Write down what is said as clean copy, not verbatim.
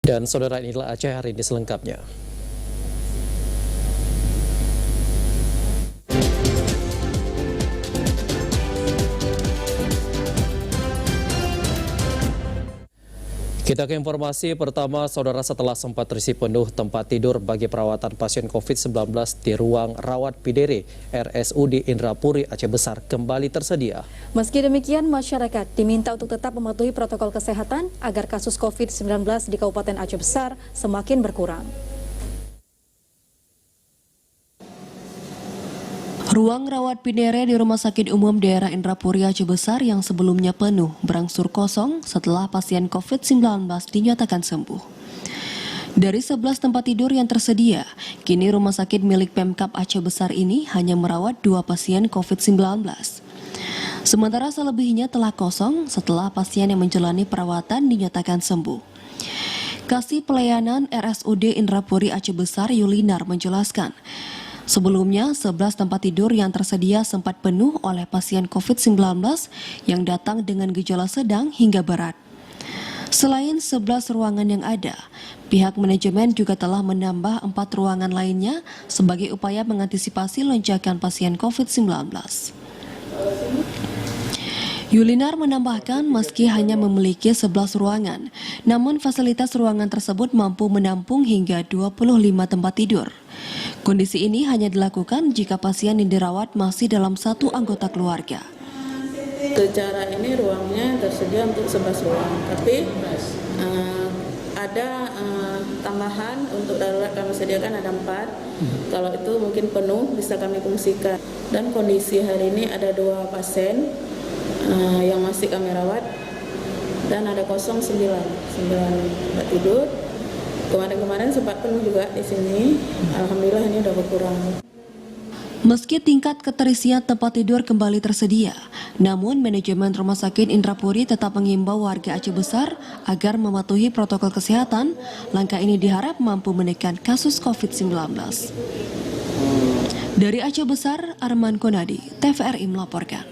Dan saudara, inilah Aceh hari ini selengkapnya. Kita ke informasi pertama, saudara. Setelah sempat terisi penuh tempat tidur bagi perawatan pasien COVID-19 di ruang rawat PDR RSUD Indrapuri Aceh Besar kembali tersedia. Meski demikian, masyarakat diminta untuk tetap mematuhi protokol kesehatan agar kasus COVID-19 di Kabupaten Aceh Besar semakin berkurang. Ruang rawat PDR di Rumah Sakit Umum Daerah Indrapuri Aceh Besar yang sebelumnya penuh berangsur kosong setelah pasien COVID-19 dinyatakan sembuh. Dari 11 tempat tidur yang tersedia, kini rumah sakit milik Pemkab Aceh Besar ini hanya merawat 2 pasien COVID-19. Sementara selebihnya telah kosong setelah pasien yang menjalani perawatan dinyatakan sembuh. Kasih Pelayanan RSUD Indrapuri Aceh Besar Yulinar menjelaskan, sebelumnya 11 tempat tidur yang tersedia sempat penuh oleh pasien COVID-19 yang datang dengan gejala sedang hingga berat. Selain 11 ruangan yang ada, pihak manajemen juga telah menambah 4 ruangan lainnya sebagai upaya mengantisipasi lonjakan pasien COVID-19. Yulinar menambahkan meski hanya memiliki 11 ruangan, namun fasilitas ruangan tersebut mampu menampung hingga 25 tempat tidur. Kondisi ini hanya dilakukan jika pasien yang dirawat masih dalam satu anggota keluarga. Secara ini ruangnya tersedia untuk 11 ruang, tapi ada tambahan untuk darurat kami sediakan ada 4. Kalau itu mungkin penuh bisa kami fungsikan. Dan kondisi hari ini ada 2 pasien yang masih kami rawat dan ada kosong 9 tempat tidur. Kemarin sempat penuh juga di sini. Alhamdulillah ini udah berkurang. Meski tingkat keterisian tempat tidur kembali tersedia, namun manajemen Rumah Sakit Indrapuri tetap mengimbau warga Aceh Besar agar mematuhi protokol kesehatan. Langkah ini diharap mampu menekan kasus COVID-19. Dari Aceh Besar, Arman Konadi, TVRI melaporkan.